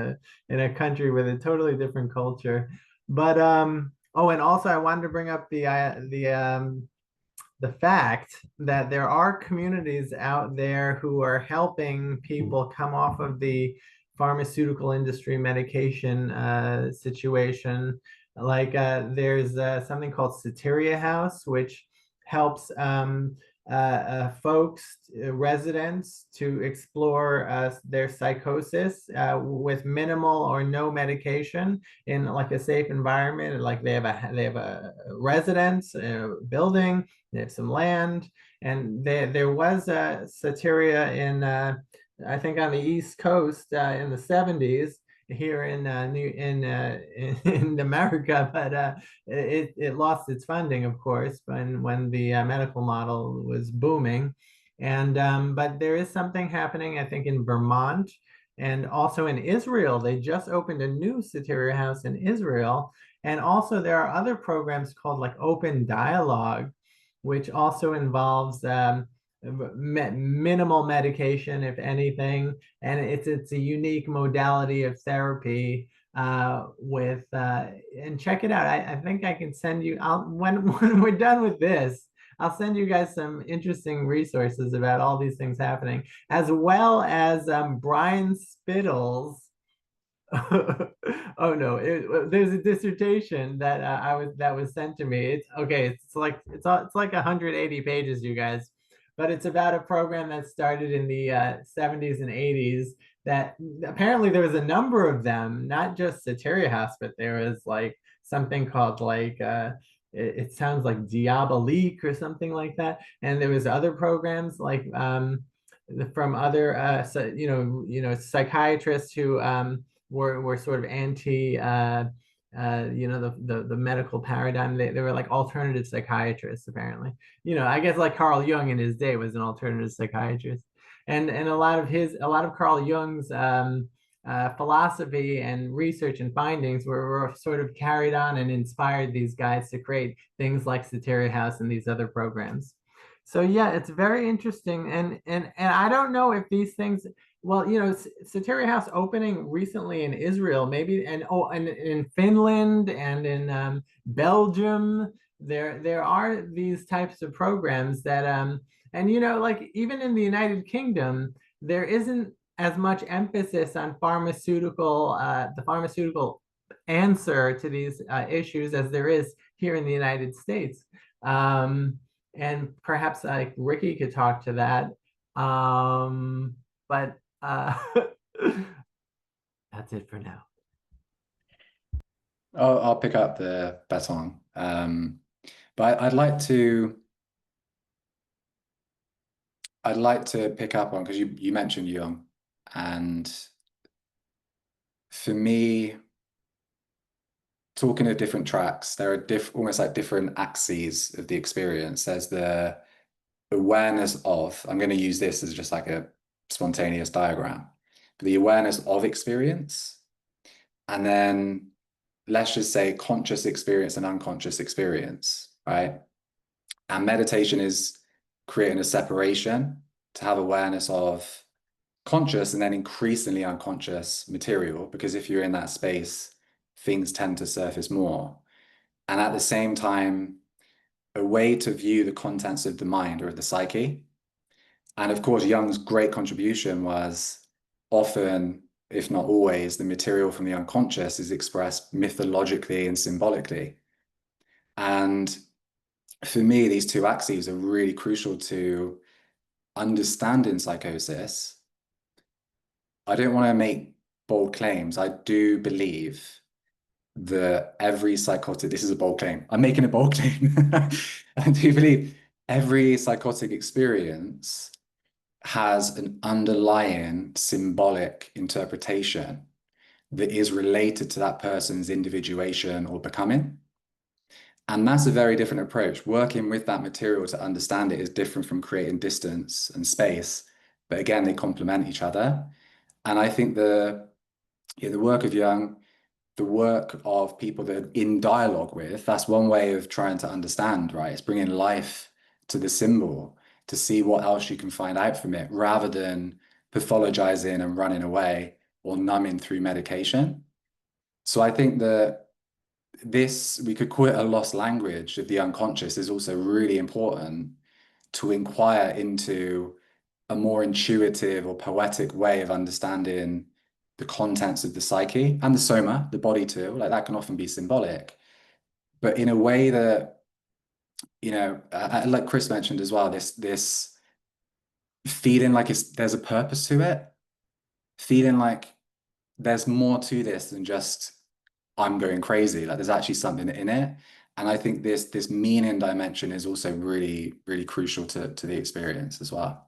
a country with a totally different culture. But oh, and also I wanted to bring up the fact that there are communities out there who are helping people come off of the pharmaceutical industry medication situation. Like there's something called Soteria House, which helps folks, residents, to explore their psychosis with minimal or no medication in like a safe environment. Like they have a residence, a building, they have some land, and there was a Soteria in I think on the East Coast in the 70s here in America, but it lost its funding, of course, when the medical model was booming. And but there is something happening, I think, in Vermont and also in Israel. They just opened a new Soteria House in Israel. And also there are other programs called like Open Dialogue, which also involves minimal medication, if anything, and it's a unique modality of therapy with and check it out. I think I can send you. When we're done with this, I'll send you guys some interesting resources about all these things happening, as well as Brian Spittle's. Oh no, there's a dissertation that that was sent to me. It's okay. It's like 180 pages, you guys, but it's about a program that started in the 70s and 80s. That apparently there was a number of them, not just Soteria House, but there was like something called like it sounds like Diabolique or something like that. And there was other programs like from other psychiatrists who were sort of anti the medical paradigm. They were like alternative psychiatrists, apparently. I guess like Carl Jung in his day was an alternative psychiatrist. And a lot of Carl Jung's philosophy and research and findings were sort of carried on and inspired these guys to create things like Soteria House and these other programs. So yeah, it's very interesting. And I don't know if these things, well, Soteria House opening recently in Israel, maybe, and in Finland and in Belgium, there are these types of programs that and like even in the United Kingdom, there isn't as much emphasis on the pharmaceutical answer to these issues as there is here in the United States. And perhaps like Ricky could talk to that. But that's it for now. I'll pick up the baton. But I'd like to pick up on, because you mentioned Jung, and for me, talking of different tracks, there are almost like different axes of the experience. There's the awareness of, I'm going to use this as just like a spontaneous diagram, but the awareness of experience, and then let's just say, conscious experience and unconscious experience, right? And meditation is creating a separation to have awareness of conscious and then increasingly unconscious material, because if you're in that space, things tend to surface more. And at the same time, a way to view the contents of the mind or of the psyche. And of course, Jung's great contribution was often, if not always, the material from the unconscious is expressed mythologically and symbolically. And for me, these two axes are really crucial to understanding psychosis. I don't want to make bold claims. I do believe that every psychotic, this is a bold claim. I'm making a bold claim. I do believe every psychotic experience has an underlying symbolic interpretation that is related to that person's individuation or becoming. And that's a very different approach. Working with that material to understand it is different from creating distance and space. But again, they complement each other. And I think the work of Jung, the work of people that are in dialogue with, that's one way of trying to understand, right? It's bringing life to the symbol to see what else you can find out from it, rather than pathologizing and running away or numbing through medication. So I think that this, we could call it a lost language of the unconscious, is also really important to inquire into a more intuitive or poetic way of understanding the contents of the psyche and the soma, the body too. Like that can often be symbolic, but in a way that, you know, like Chris mentioned as well, this feeling like there's a purpose to it, feeling like there's more to this than just I'm going crazy. Like there's actually something in it. And I think this meaning dimension is also really, really crucial to the experience as well.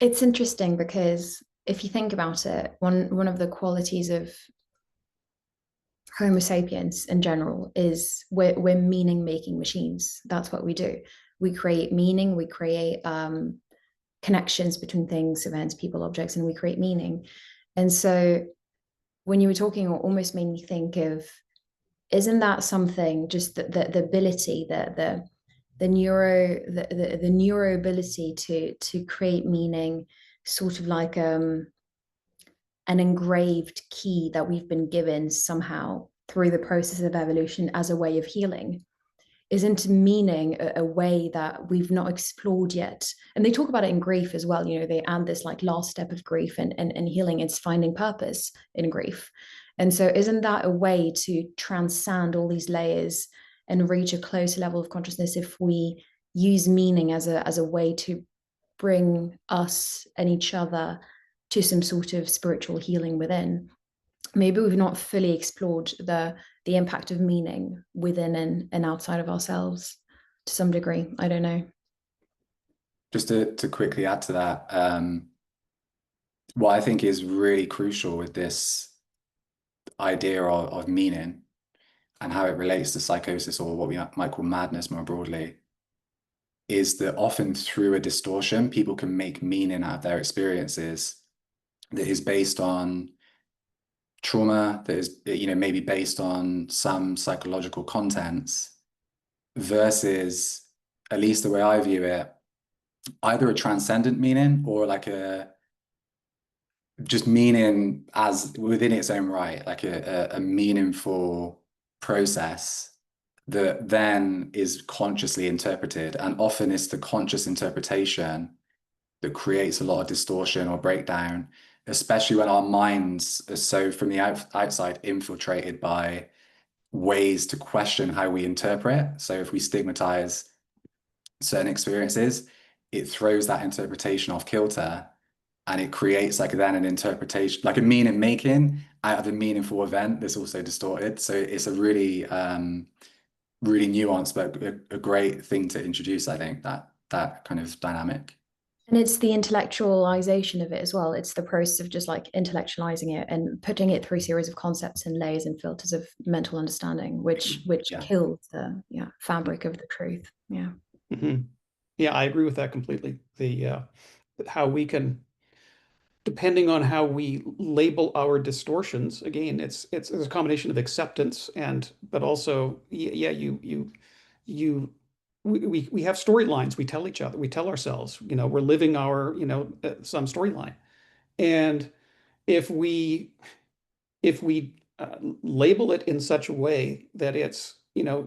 It's interesting because if you think about it, one of the qualities of Homo sapiens in general is we're meaning making machines. That's what we do. We create meaning, we create connections between things, events, people, objects, and we create meaning. And so when you were talking, it almost made me think of, isn't that something, just the ability, the neuro ability to create meaning, sort of like an engraved key that we've been given somehow through the process of evolution as a way of healing? Isn't meaning a way that we've not explored yet? And they talk about it in grief as well. You know, they add this like last step of grief and healing, it's finding purpose in grief. And so isn't that a way to transcend all these layers and reach a closer level of consciousness if we use meaning as a way to bring us and each other to some sort of spiritual healing within? Maybe we've not fully explored the impact of meaning within and outside of ourselves to some degree. I don't know. Just to quickly add to that, what I think is really crucial with this idea of meaning and how it relates to psychosis, or what we might call madness more broadly, is that often through a distortion, people can make meaning out of their experiences that is based on trauma, that is, you know, maybe based on some psychological contents, versus, at least the way I view it, either a transcendent meaning or like a just meaning as within its own right, like a meaningful process that then is consciously interpreted. And often it's the conscious interpretation that creates a lot of distortion or breakdown, especially when our minds are so from the outside infiltrated by ways to question how we interpret. So if we stigmatize certain experiences, it throws that interpretation off kilter, and it creates like then an interpretation, like a meaning making out of a meaningful event that's also distorted. So it's a really, really nuanced, but a great thing to introduce, I think, that kind of dynamic. And it's the intellectualization of it as well. It's the process of just like intellectualizing it and putting it through a series of concepts and layers and filters of mental understanding, which kills the fabric of the truth. Yeah. Mm-hmm. Yeah, I agree with that completely. how we can, depending on how we label our distortions, again, it's a combination of acceptance and, but also, yeah, we have storylines we tell each other, we tell ourselves, we're living our, some storyline. And if we label it in such a way that it's,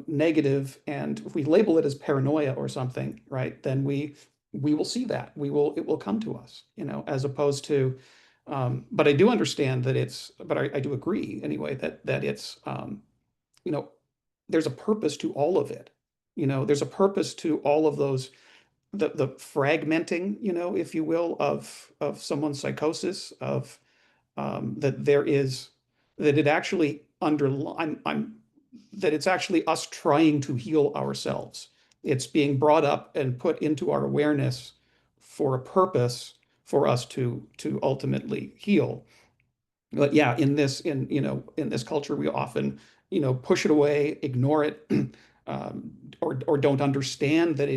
negative, and if we label it as paranoia or something, right, then we will see that. It will come to us, as opposed to, but I do understand that but I do agree anyway that it's, you know, there's a purpose to all of it. There's a purpose to all of those, the fragmenting, if you will, of someone's psychosis, of, that there is, that it actually I'm that it's actually us trying to heal ourselves. It's being brought up and put into our awareness for a purpose, for us to ultimately heal. But yeah, in this culture, we often, push it away, ignore it, or don't understand that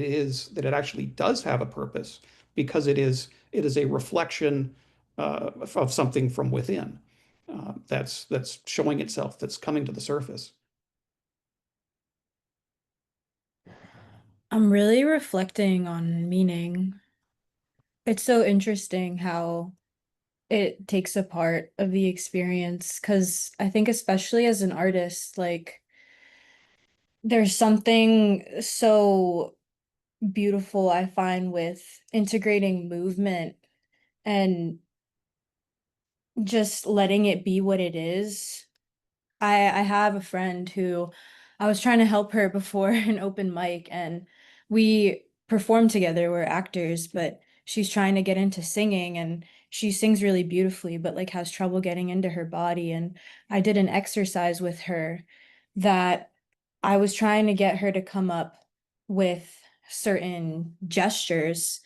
that it actually does have a purpose, because it is a reflection, of something from within, that's showing itself, that's coming to the surface. I'm really reflecting on meaning. It's so interesting how it takes a part of the experience, because I think especially as an artist, like there's something so beautiful I find with integrating movement and just letting it be what it is. I have a friend who I was trying to help her before an open mic, and we perform together. We're actors, but she's trying to get into singing, and she sings really beautifully, but like has trouble getting into her body. And I did an exercise with her that I was trying to get her to come up with certain gestures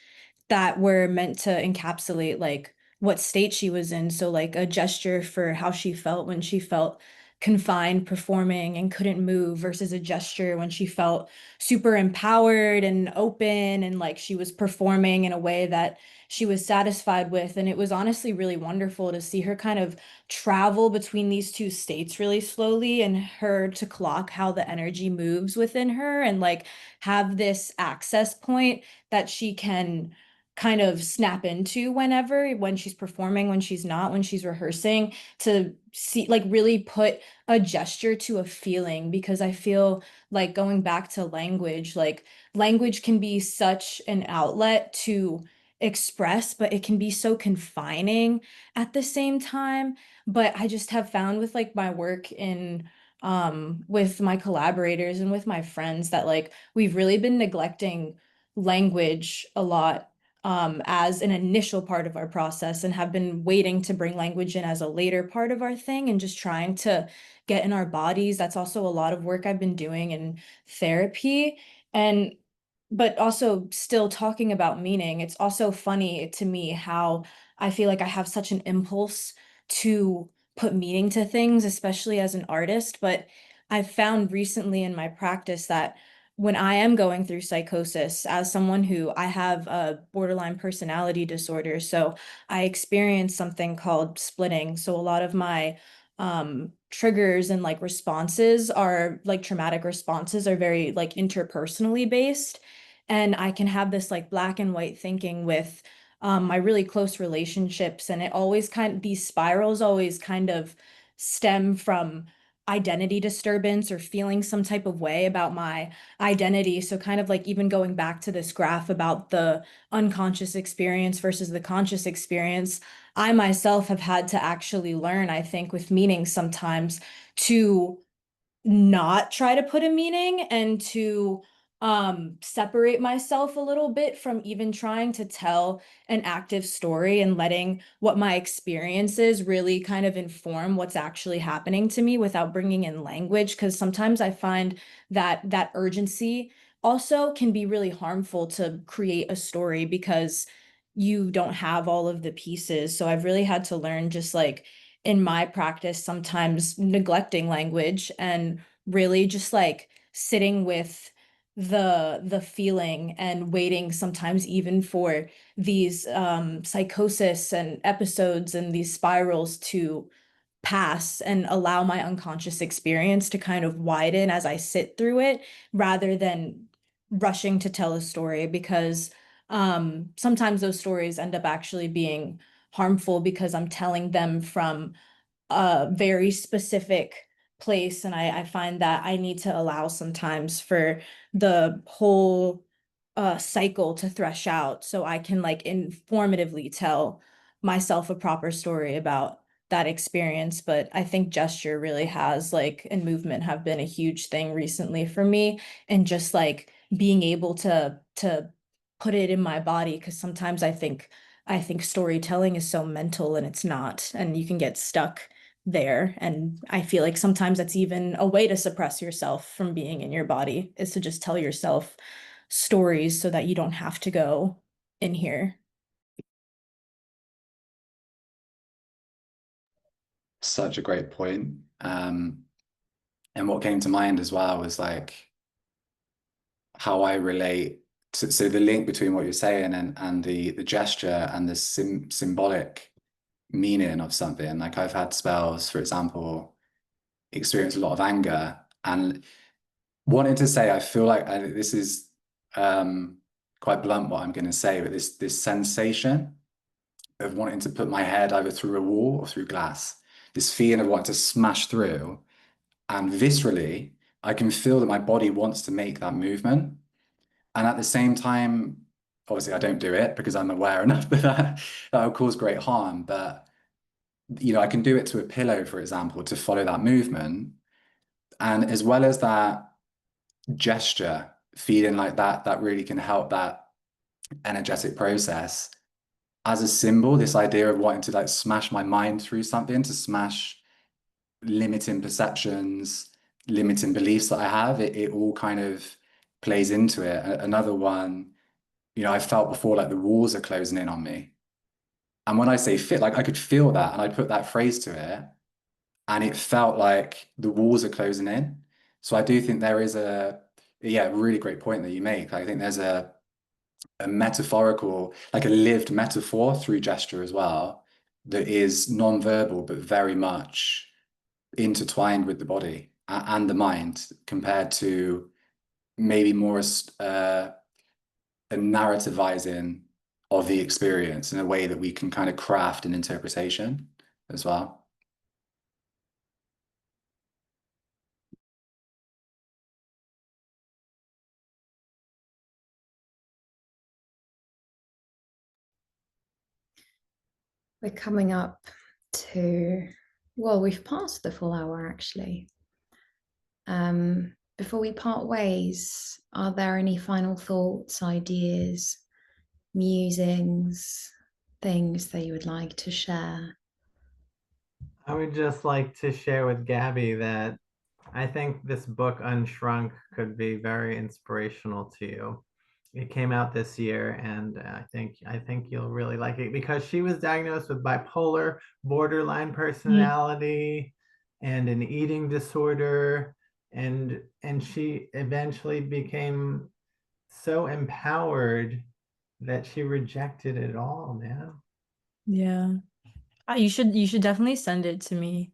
that were meant to encapsulate like what state she was in. So like a gesture for how she felt when she felt confined performing and couldn't move, versus a gesture when she felt super empowered and open and like she was performing in a way that she was satisfied with. And it was honestly really wonderful to see her kind of travel between these two states really slowly, and her to clock how the energy moves within her, and like have this access point that she can kind of snap into whenever, when she's performing, when she's not, when she's rehearsing, to see, like really put a gesture to a feeling. Because I feel like, going back to language, like language can be such an outlet to express, but it can be so confining at the same time. But I just have found with like my work in with my collaborators and with my friends that like we've really been neglecting language a lot as an initial part of our process, and have been waiting to bring language in as a later part of our thing, and just trying to get in our bodies. That's also a lot of work I've been doing in therapy. And but also still talking about meaning, it's also funny to me how I feel like I have such an impulse to put meaning to things, especially as an artist. But I've found recently in my practice that when I am going through psychosis, as someone who, I have a borderline personality disorder, so I experience something called splitting. So a lot of my triggers and like responses are like traumatic responses, are very like interpersonally based. And I can have this like black and white thinking with my really close relationships. And it always these spirals always kind of stem from identity disturbance or feeling some type of way about my identity. So kind of like even going back to this graph about the unconscious experience versus the conscious experience, I myself have had to actually learn, I think, with meaning sometimes, to not try to put a meaning, and to separate myself a little bit from even trying to tell an active story, and letting what my experiences really kind of inform what's actually happening to me without bringing in language. Because sometimes I find that that urgency also can be really harmful to create a story, because you don't have all of the pieces. So I've really had to learn, just like in my practice, sometimes neglecting language and really just like sitting with the feeling and waiting sometimes even for these psychosis and episodes and these spirals to pass and allow my unconscious experience to kind of widen as I sit through it rather than rushing to tell a story, because sometimes those stories end up actually being harmful because I'm telling them from a very specific place, and I find that I need to allow sometimes for the whole cycle to thresh out so I can like informatively tell myself a proper story about that experience. But I think gesture really has like, and movement have been a huge thing recently for me, and just like being able to put it in my body, because sometimes I think storytelling is so mental and it's not, and you can get stuck there. And I feel like sometimes that's even a way to suppress yourself from being in your body, is to just tell yourself stories so that you don't have to go in here. Such a great point. And what came to mind as well was like how I relate to, so the link between what you're saying and the gesture and the symbolic meaning of something. Like I've had spells, for example, experience a lot of anger, and wanted to say, I feel like this is quite blunt what I'm going to say, but this sensation of wanting to put my head either through a wall or through glass, this feeling of wanting to smash through, and viscerally, I can feel that my body wants to make that movement. And at the same time, obviously I don't do it because I'm aware enough that will cause great harm. But I can do it to a pillow, for example, to follow that movement. And as well as that gesture, feeling like that really can help that energetic process. As a symbol, this idea of wanting to like smash my mind through something, to smash limiting perceptions, limiting beliefs that I have, it all kind of plays into it. Another one, I felt before like the walls are closing in on me. And when I say fit, like I could feel that, and I put that phrase to it, and it felt like the walls are closing in. So I do think there is really great point that you make. I think there's a metaphorical, like a lived metaphor through gesture as well, that is non-verbal, but very much intertwined with the body and the mind, compared to maybe more a narrativizing of the experience in a way that we can kind of craft an interpretation as well. We're coming up to, well, we've passed the full hour actually. Before we part ways, are there any final thoughts, ideas, musings, things that you would like to share? I would just like to share with Gabby that I think this book, Unshrunk, could be very inspirational to you. It came out this year, and I think you'll really like it because she was diagnosed with bipolar, borderline personality, and an eating disorder, and she eventually became so empowered that she rejected it all, man. Yeah. You should definitely send it to me.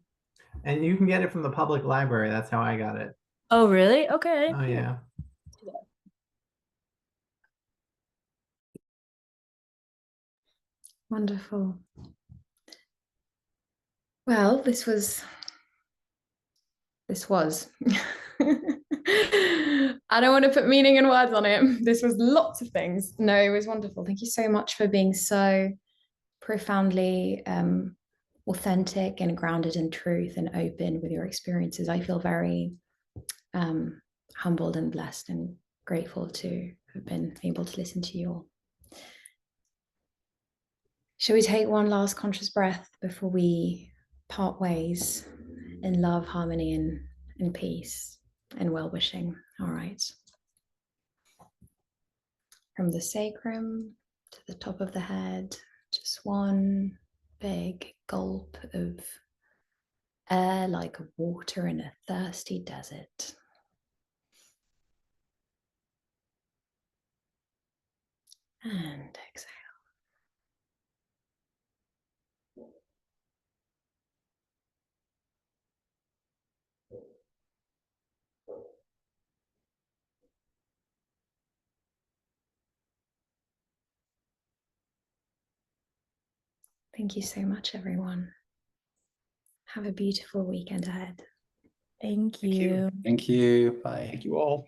And you can get it from the public library. That's how I got it. Oh, really? Okay. Oh yeah. Wonderful. Well, this was I don't want to put meaning and words on it. This was lots of things. No, it was wonderful. Thank you so much for being so profoundly authentic and grounded in truth and open with your experiences. I feel very humbled and blessed and grateful to have been able to listen to you all. Shall we take one last conscious breath before we part ways in love, harmony, and peace and well-wishing? All right. From the sacrum to the top of the head, just one big gulp of air like water in a thirsty desert. And exhale. Thank you so much, everyone. Have a beautiful weekend ahead. Thank Thank you. you. Thank you. Bye. Thank you all.